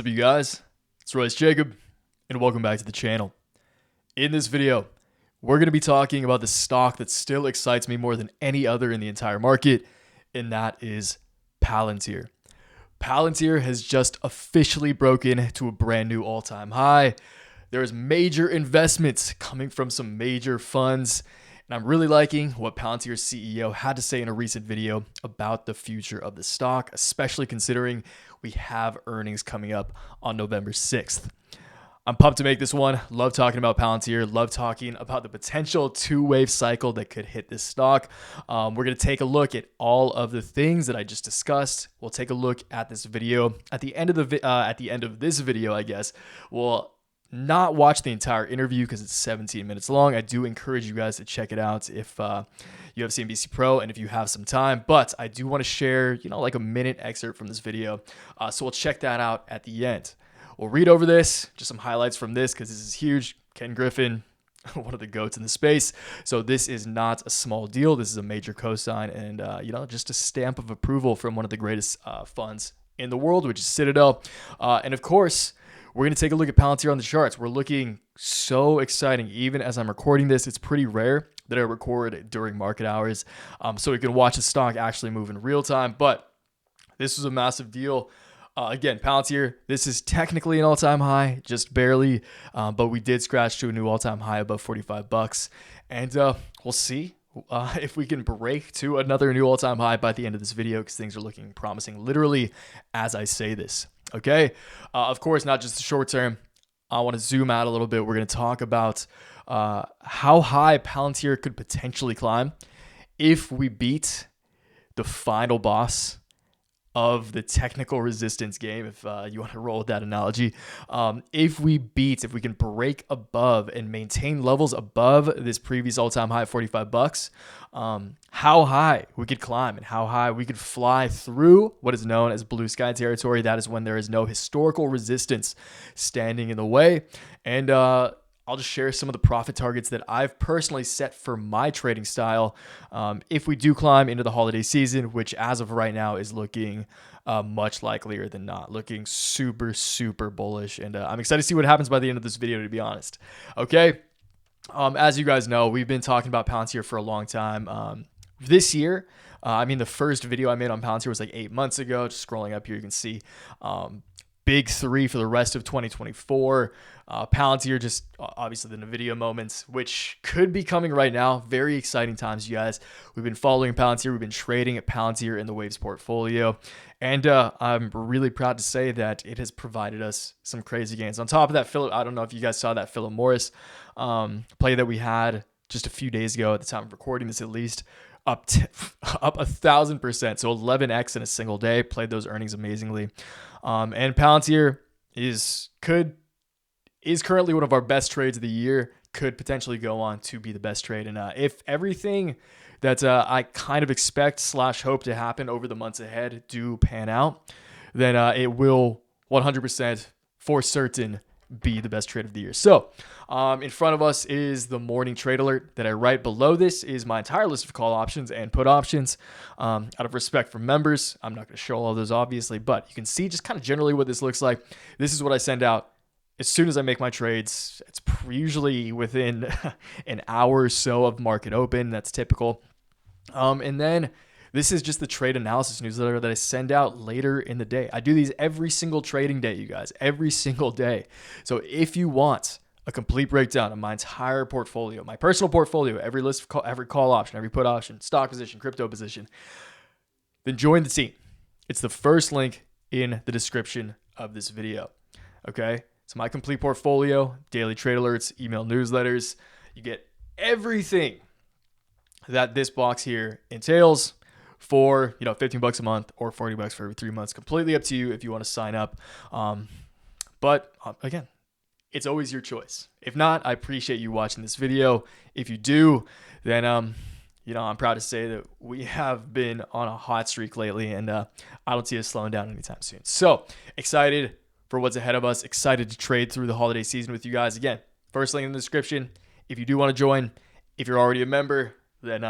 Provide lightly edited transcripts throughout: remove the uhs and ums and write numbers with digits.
What's up, you guys? It's Royce Jacob, and welcome back to the channel. In this video, we're going to be talking about the stock that still excites me more than any other in the entire market, and that is Palantir. Palantir has just officially broken to a brand new all-time high. There's major investments coming from some major funds, and I'm really liking what Palantir's CEO had to say in a recent video about the future of the stock, especially considering we have earnings coming up on November 6th. I'm pumped to make this one. Love talking about Palantir. Love talking about the potential two-wave cycle that could hit this stock. We're going to take a look at all of the things that I just discussed. We'll take a look at this video. At the end of this video, I guess, we'll not watch the entire interview because it's 17 minutes long. I do encourage you guys to check it out if you have CNBC Pro and if you have some time. But I do want to share, like a minute excerpt from this video. So we'll check that out at the end. We'll read over this, just some highlights from this because this is huge. Ken Griffin, one of the GOATs in the space. So this is not a small deal. This is a major cosign and, just a stamp of approval from one of the greatest funds in the world, which is Citadel. And of course, we're going to take a look at Palantir on the charts. We're looking so exciting. Even as I'm recording this, it's pretty rare that I record during market hours. So we can watch the stock actually move in real time. But this was a massive deal. Again, Palantir, this is technically an all-time high, just barely. But we did scratch to a new all-time high above $45. And we'll see if we can break to another new all-time high by the end of this video because things are looking promising literally as I say this. Okay, of course, not just the short term. I want to zoom out a little bit. We're going to talk about how high Palantir could potentially climb if we beat the final boss of the technical resistance game, if you want to roll with that analogy. If we can break above and maintain levels above this previous all-time high of $45, how high we could climb and how high we could fly through what is known as blue sky territory. That is when there is no historical resistance standing in the way. And I'll just share some of the profit targets that I've personally set for my trading style if we do climb into the holiday season, which as of right now is looking much likelier than not, looking super, super bullish. And I'm excited to see what happens by the end of this video, to be honest. Okay. As you guys know, we've been talking about Palantir for a long time. This year, the first video I made on Palantir was like 8 months ago. Just scrolling up here, you can see big three for the rest of 2024. Palantir, just obviously the NVDA moments, which could be coming right now. Very exciting times, you guys. We've been following Palantir. We've been trading at Palantir in the Waves portfolio. And I'm really proud to say that it has provided us some crazy gains. On top of that, I don't know if you guys saw that Philip Morris play that we had just a few days ago at the time of recording this, at least. Up 1,000%, so 11x in a single day. Played those earnings amazingly, and Palantir is currently one of our best trades of the year. Could potentially go on to be the best trade, and if everything that I kind of expect / hope to happen over the months ahead do pan out, then it will 100% for certain be the best trade of the year. So in front of us is the morning trade alert that I write. Below this is my entire list of call options and put options. Out of respect for members, I'm not going to show all of those obviously, but you can see just kind of generally what this looks like. This is what I send out as soon as I make my trades. It's usually within an hour or so of market open. That's typical. And then this is just the trade analysis newsletter that I send out later in the day. I do these every single trading day, you guys, every single day. So if you want a complete breakdown of my entire portfolio, my personal portfolio, every every call option, every put option, stock position, crypto position, then join the team. It's the first link in the description of this video. Okay. So my complete portfolio, daily trade alerts, email newsletters, you get everything that this box here entails for, $15 a month or $40 for every 3 months. Completely up to you if you want to sign up. But again, it's always your choice. If not, I appreciate you watching this video. If you do, then I'm proud to say that we have been on a hot streak lately, and I don't see us slowing down anytime soon. So excited for what's ahead of us. Excited to trade through the holiday season with you guys. Again, first link in the description. If you do want to join, if you're already a member, then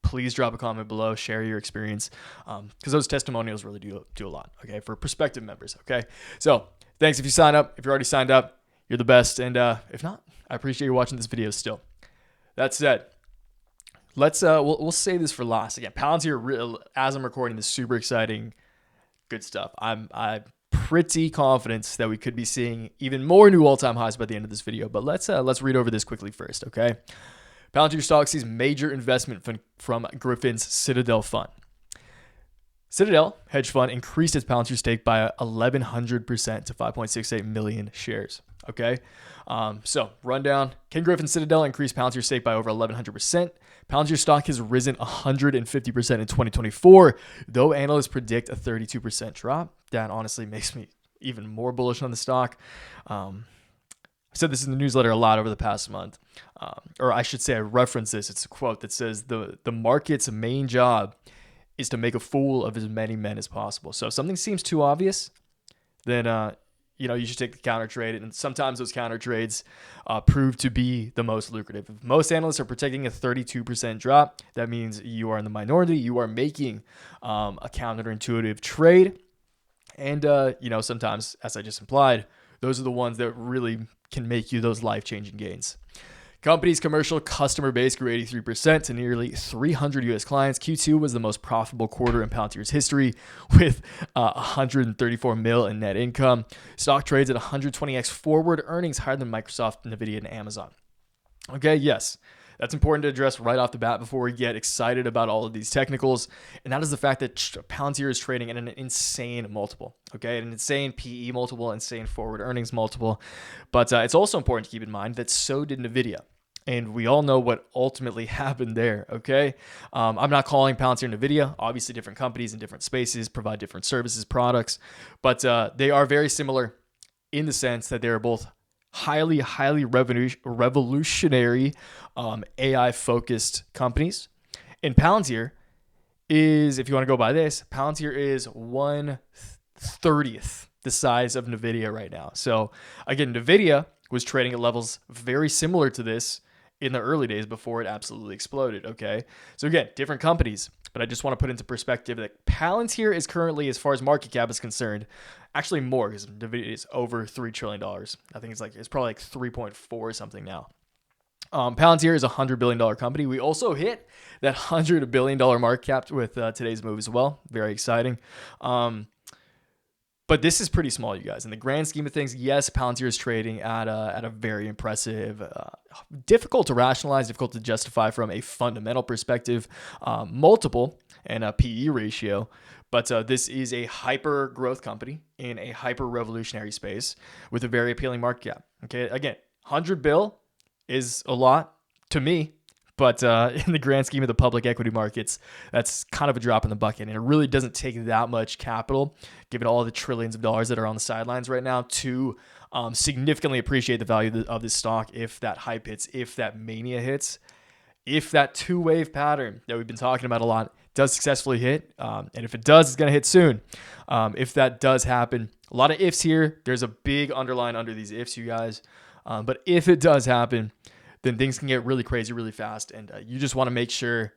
please drop a comment below, share your experience, because those testimonials really do a lot, okay, for prospective members, okay? So Thanks if you sign up. If you're already signed up, you're the best. And if not, I appreciate you watching this video still. That said, we'll save this for last. Again, Palantir, as I'm recording this, super exciting, good stuff. I'm pretty confident that we could be seeing even more new all-time highs by the end of this video. But let's read over this quickly first, okay? Palantir Stock sees major investment from Griffin's Citadel Fund. Citadel hedge fund increased its Palantir stake by 1,100% to 5.68 million shares. Okay, so rundown. Ken Griffin Citadel increased Palantir stake by over 1,100%. Palantir stock has risen 150% in 2024, though analysts predict a 32% drop. That honestly makes me even more bullish on the stock. I said this in the newsletter a lot over the past month, or I should say I reference this. It's a quote that says the market's main job is to make a fool of as many men as possible. So if something seems too obvious, then you should take the counter trade. And sometimes those counter trades prove to be the most lucrative. If most analysts are predicting a 32% drop, that means you are in the minority. You are making a counterintuitive trade. And, sometimes, as I just implied, those are the ones that really can make you those life-changing gains. Company's commercial customer base grew 83% to nearly 300 U.S. clients. Q2 was the most profitable quarter in Palantir's history with 134 mil in net income. Stock trades at 120x forward earnings, higher than Microsoft, NVDA, and Amazon. Okay, yes, that's important to address right off the bat before we get excited about all of these technicals. And that is the fact that Palantir is trading at an insane multiple, okay? An insane PE multiple, insane forward earnings multiple. But it's also important to keep in mind that so did NVIDIA. And we all know what ultimately happened there, okay? I'm not calling Palantir and NVIDIA. Obviously, different companies in different spaces provide different services, products. But they are very similar in the sense that they are both highly revolutionary AI-focused companies. And Palantir is, if you want to go by this, Palantir is 1/30th the size of NVIDIA right now. So again, NVIDIA was trading at levels very similar to this in the early days before it absolutely exploded, okay? So again, different companies, but I just want to put into perspective that Palantir is currently, as far as market cap is concerned, actually more, because NVIDIA is over $3 trillion. I think it's probably like 3.4 or something now. Palantir is a $100 billion company. We also hit that $100 billion market cap with today's move as well. Very exciting. But this is pretty small, you guys. In the grand scheme of things, yes, Palantir is trading at a very impressive, difficult to rationalize, difficult to justify from a fundamental perspective, multiple and a PE ratio. But this is a hyper growth company in a hyper revolutionary space with a very appealing market cap. Okay, again, 100 bill is a lot to me. But in the grand scheme of the public equity markets, that's kind of a drop in the bucket. And it really doesn't take that much capital, given all the trillions of dollars that are on the sidelines right now, to significantly appreciate the value of this stock if that hype hits, if that mania hits, if that two-wave pattern that we've been talking about a lot does successfully hit. And if it does, it's going to hit soon. If that does happen, a lot of ifs here. There's a big underline under these ifs, you guys. But if it does happen, then things can get really crazy really fast. And you just want to make sure,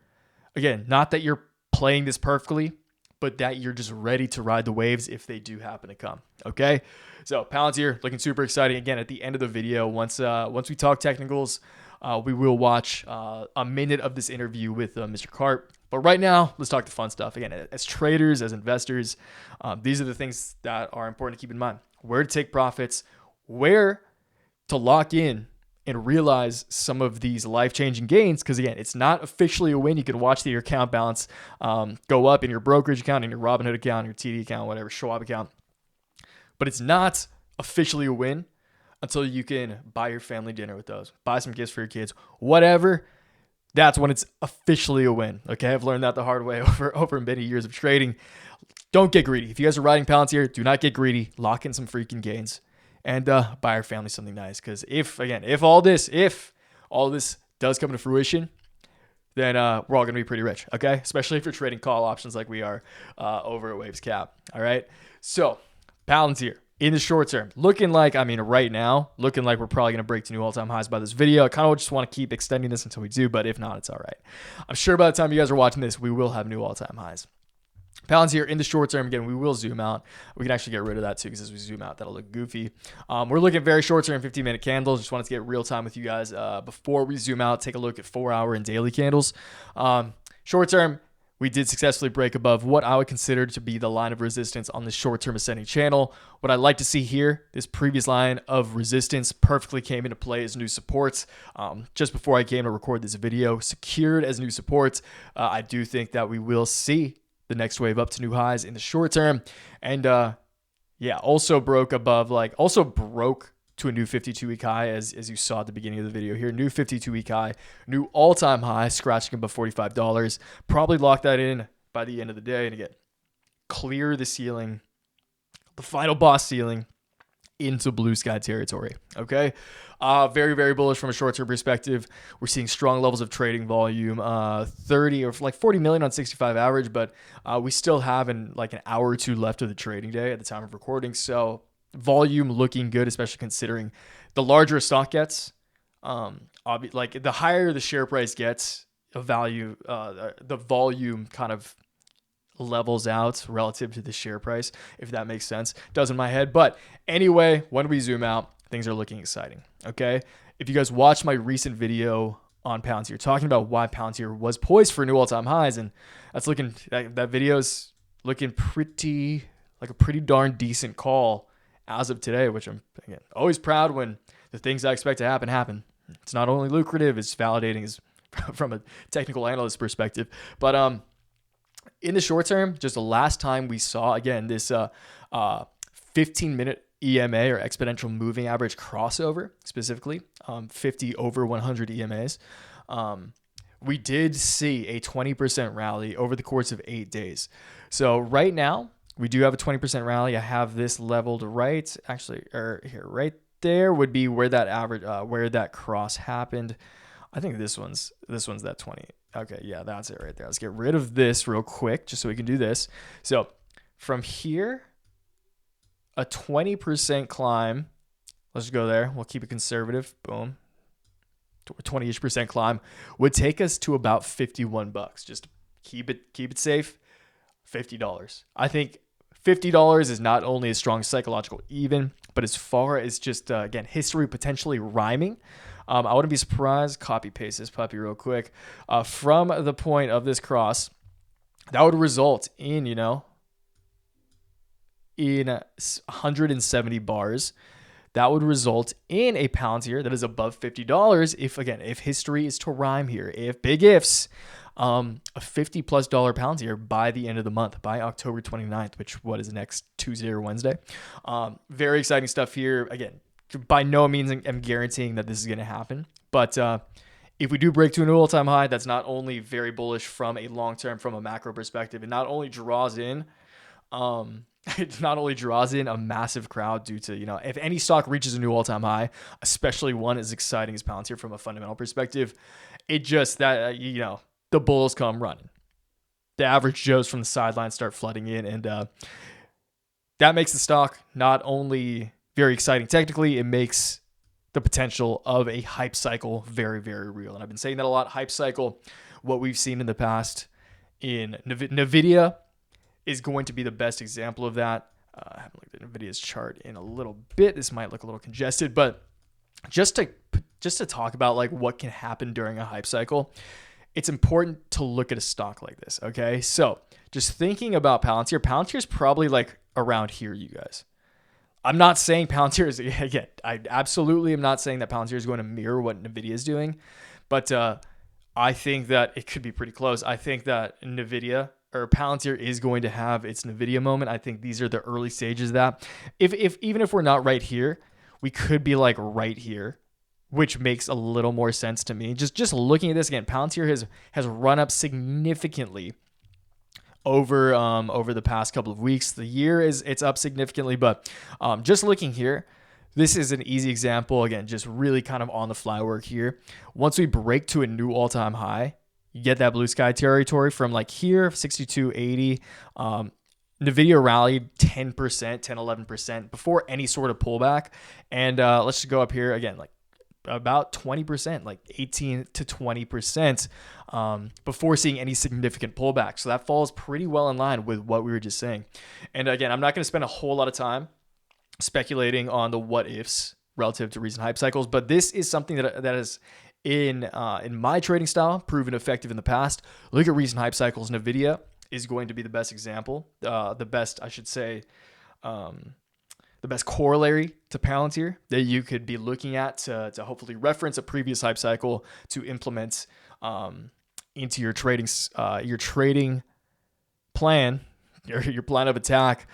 again, not that you're playing this perfectly, but that you're just ready to ride the waves if they do happen to come. Okay? So Palantir looking super exciting. Again, at the end of the video, once we talk technicals, we will watch a minute of this interview with Mr. Karp. But right now, let's talk the fun stuff. Again, as traders, as investors, these are the things that are important to keep in mind. Where to take profits, where to lock in and realize some of these life-changing gains. Because again, it's not officially a win. You can watch your account balance go up in your brokerage account, in your Robinhood account, your TD account, whatever, Schwab account. But it's not officially a win until you can buy your family dinner with those, buy some gifts for your kids, whatever. That's when it's officially a win. Okay, I've learned that the hard way over many years of trading. Don't get greedy. If you guys are riding Palantir, do not get greedy. Lock in some freaking gains. And buy our family something nice. Because if all this does come to fruition, then we're all going to be pretty rich, okay? Especially if you're trading call options like we are over at Waves Cap, all right? So Palantir, in the short term, looking like we're probably going to break to new all-time highs by this video. I kind of just want to keep extending this until we do, but if not, it's all right. I'm sure by the time you guys are watching this, we will have new all-time highs. Palantir in the short term, again, we will zoom out. We can actually get rid of that too, because as we zoom out, that'll look goofy. We're looking at very short term 15-minute candles. Just wanted to get real time with you guys before we zoom out. Take a look at 4-hour and daily candles. Short term, we did successfully break above what I would consider to be the line of resistance on the short-term ascending channel. What I'd like to see here, this previous line of resistance perfectly came into play as new supports. Just before I came to record this video, secured as new supports. I do think that we will see the next wave up to new highs in the short term. And yeah, also broke above, also broke to a new 52-week high, as you saw at the beginning of the video here. New 52-week high, new all-time high, scratching above $45. Probably lock that in by the end of the day. And again, clear the ceiling, the final boss ceiling, into blue sky territory. Okay. Very, very bullish from a short-term perspective. We're seeing strong levels of trading volume, 30 or 40 million on 65 average, but we still have an hour or two left of the trading day at the time of recording. So volume looking good, especially considering the larger a stock gets, the higher the share price gets, the volume kind of levels out relative to the share price, if that makes sense. Does in my head. But anyway, when we zoom out, things are looking exciting. Okay. If you guys watched my recent video on Palantir, talking about why Palantir was poised for new all-time highs, and that video's looking pretty like a pretty darn decent call as of today, which I'm, again, always proud when the things I expect to happen. It's not only lucrative, it's validating from a technical analyst perspective. But in the short term, just the last time we saw, again, this 15-minute EMA or exponential moving average crossover, specifically 50 over 100 EMAs, we did see a 20% rally over the course of 8 days. So right now, we do have a 20% rally. I have this leveled right there would be where that average, where that cross happened. I think this one's that 20. Okay, yeah, that's it right there. Let's get rid of this real quick just so we can do this. So from here, a 20% climb. Let's go there. We'll keep it conservative. Boom. 20-ish% climb would take us to about $51. Just keep it safe. $50. I think $50 is not only a strong psychological even, but as far as just, again, history potentially rhyming, I wouldn't be surprised. Copy paste this puppy real quick. From the point of this cross, that would result in, in 170 bars. That would result in a Palantir that is above $50. If history is to rhyme here, if big ifs, a $50+ Palantir by the end of the month, by October 29th, which is next Tuesday or Wednesday. Very exciting stuff here. Again, by no means I'm guaranteeing that this is going to happen, but if we do break to a new all-time high, that's not only very bullish from a long-term, from a macro perspective, it not only draws in a massive crowd due to, if any stock reaches a new all-time high, especially one as exciting as Palantir from a fundamental perspective, it just that, the bulls come running. The average Joes from the sidelines start flooding in, and that makes the stock not only very exciting technically, it makes the potential of a hype cycle very, very real. And I've been saying that a lot. Hype cycle, what we've seen in the past in NVDA is going to be the best example of that. I haven't looked at NVIDIA's chart in a little bit. This might look a little congested, but just to talk about what can happen during a hype cycle, it's important to look at a stock like this. Okay. So just thinking about Palantir is probably around here, you guys. I'm not saying Palantir is, again, I absolutely am not saying that Palantir is going to mirror what NVIDIA is doing, but I think that it could be pretty close. I think that NVIDIA or Palantir is going to have its NVIDIA moment. I think these are the early stages of that. Even if we're not right here, we could be right here, which makes a little more sense to me. Just looking at this again, Palantir has run up significantly over the past couple of weeks. The year it's up significantly, but just looking here, this is an easy example. Again, just really kind of on the fly work here. Once we break to a new all-time high, you get that blue sky territory from here, 62.80. NVIDIA rallied 10%, 11% before any sort of pullback. And let's just go up here again, about 20%, like 18 to 20%, before seeing any significant pullback. So that falls pretty well in line with what we were just saying. And again, I'm not going to spend a whole lot of time speculating on the what ifs relative to recent hype cycles, but this is something that is in my trading style proven effective in the past. Look at recent hype cycles. NVDA is going to be the best example, the best corollary to Palantir that you could be looking at to hopefully reference a previous hype cycle to implement into your trading plan, your plan of attack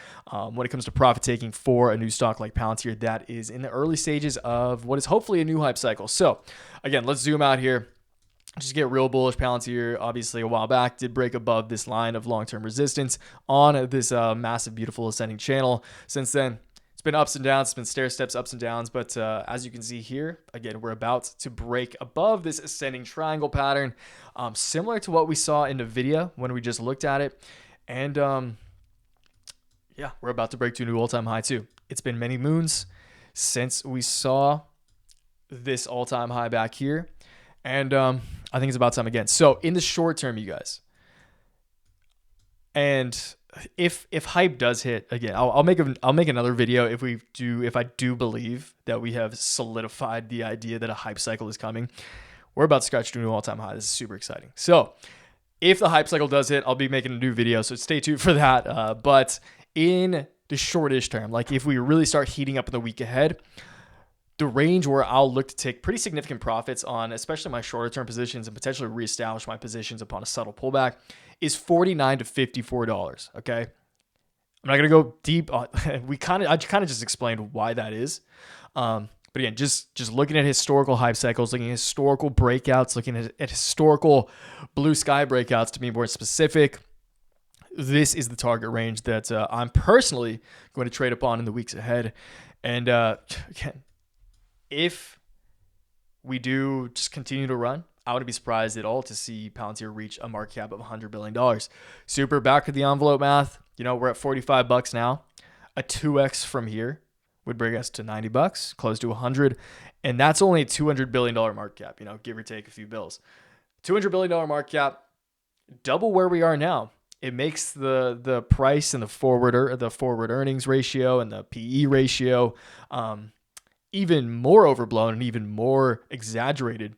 when it comes to profit taking for a new stock like Palantir that is in the early stages of what is hopefully a new hype cycle. So again, let's zoom out here. Just get real bullish. Palantir, obviously a while back, did break above this line of long-term resistance on this massive, beautiful ascending channel. Since then, it's been ups and downs. It's been stair steps, ups and downs. But as you can see here, again, we're about to break above this ascending triangle pattern, similar to what we saw in NVIDIA when we just looked at it. And yeah, we're about to break to a new all-time high too. It's been many moons since we saw this all-time high back here. And I think it's about time again. So in the short term, you guys, and if hype does hit again, I'll make another video if I do believe that we have solidified the idea that a hype cycle is coming. We're about to scratch to a new all-time high. This is super exciting. So if the hype cycle does hit, I'll be making a new video, so stay tuned for that. But in the shortish term, like if we really start heating up in the week ahead, the range where I'll look to take pretty significant profits on, especially my shorter term positions, and potentially reestablish my positions upon a subtle pullback, is $49 to $54. Okay, I'm not gonna go deep. I kind of just explained why that is. But again, just looking at historical hype cycles, looking at historical breakouts, looking at historical blue sky breakouts, to be more specific, this is the target range that I'm personally going to trade upon in the weeks ahead. And again, if we do just continue to run, I wouldn't be surprised at all to see Palantir reach a market cap of $100 billion. Super back of the envelope math. We're at $45 now. A 2x from here would bring us to $90, close to 100. And that's only a $200 billion market cap, give or take a few bills. $200 billion market cap, double where we are now. It makes the price and the forward earnings ratio and the PE ratio even more overblown and even more exaggerated.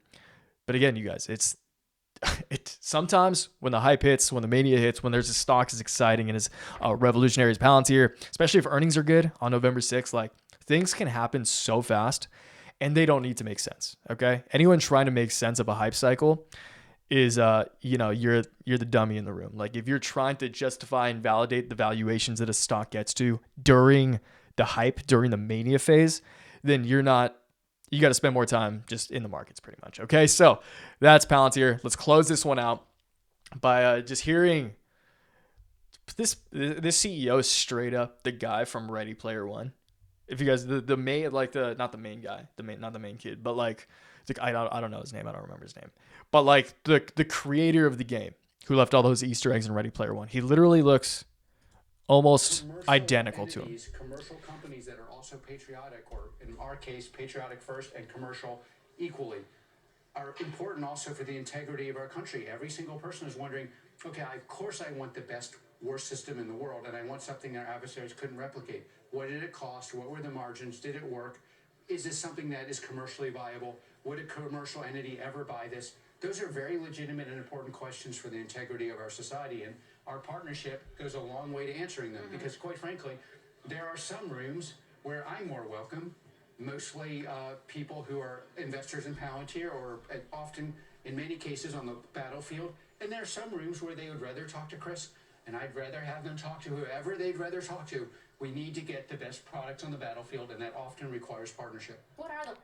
But again, you guys, it's sometimes when the hype hits, when the mania hits, when there's a stock as exciting and as revolutionary as Palantir, especially if earnings are good on November 6th, like things can happen so fast and they don't need to make sense. Okay. Anyone trying to make sense of a hype cycle is, you're the dummy in the room. Like if you're trying to justify and validate the valuations that a stock gets to during the hype, during the mania phase, then you got to spend more time just in the markets pretty much. Okay. So that's Palantir. Let's close this one out by just hearing this CEO is straight up the guy from Ready Player One. If you guys, the main, like not the main guy, not the main kid, but like, I don't know his name. I don't remember his name, but like the creator of the game who left all those Easter eggs in Ready Player One. He literally looks almost identical to him. Commercial companies that are also patriotic, or in our case, patriotic first and commercial equally, are important also for the integrity of our country. Every single person is wondering, okay, of course I want the best war system in the world, and I want something our adversaries couldn't replicate. What did it cost? What were the margins? Did it work? Is this something that is commercially viable? Would a commercial entity ever buy this? Those are very legitimate and important questions for the integrity of our society, and our partnership goes a long way to answering them, because quite frankly, there are some rooms where I'm more welcome, mostly people who are investors in Palantir, or often, in many cases, on the battlefield. And there are some rooms where they would rather talk to Chris, and I'd rather have them talk to whoever they'd rather talk to. We need to get the best products on the battlefield, and that often requires partnership. What are the...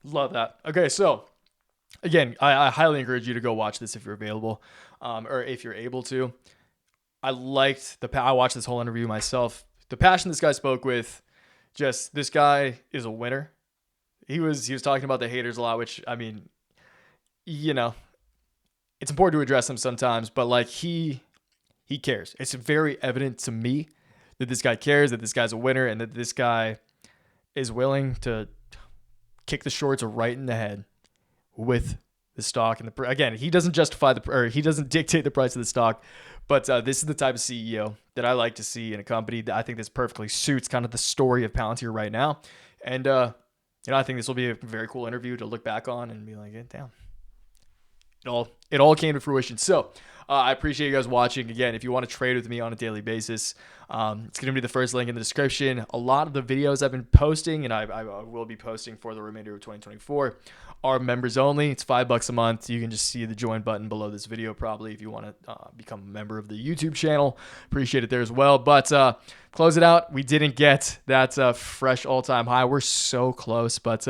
Love that. Okay, so again, I highly encourage you to go watch this if you're available, or if you're able to. I watched this whole interview myself. The passion this guy spoke with, just this guy is a winner. He was talking about the haters a lot, which, I mean, it's important to address them sometimes, but like he cares. It's very evident to me that this guy cares, that this guy's a winner, and that this guy is willing to kick the shorts right in the head with the stock. And again, he doesn't justify he doesn't dictate the price of the stock, but this is the type of CEO that I like to see in a company. That I think this perfectly suits kind of the story of Palantir right now. And, I think this will be a very cool interview to look back on and be like, damn, it all came to fruition. So I appreciate you guys watching. Again, if you want to trade with me on a daily basis, it's going to be the first link in the description. A lot of the videos I've been posting, and I will be posting for the remainder of 2024, are members only. It's $5 a month. You can just see the join button below this video probably if you want to become a member of the YouTube channel. Appreciate it there as well. But close it out. We didn't get that fresh all-time high. We're so close, but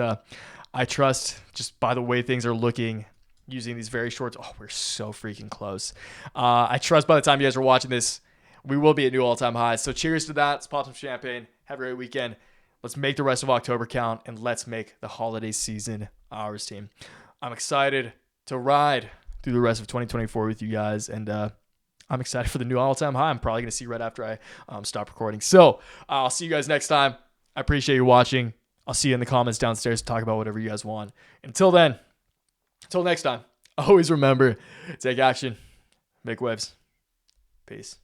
I trust just by the way things are looking using these very shorts. Oh, we're so freaking close. I trust by the time you guys are watching this, we will be at new all-time highs. So cheers to that. Let's pop some champagne. Have a great weekend. Let's make the rest of October count, and let's make the holiday season ours, team. I'm excited to ride through the rest of 2024 with you guys, and I'm excited for the new all-time high. I'm probably going to see right after I stop recording. So I'll see you guys next time. I appreciate you watching. I'll see you in the comments downstairs to talk about whatever you guys want. Until next time, always remember, take action, make waves. Peace.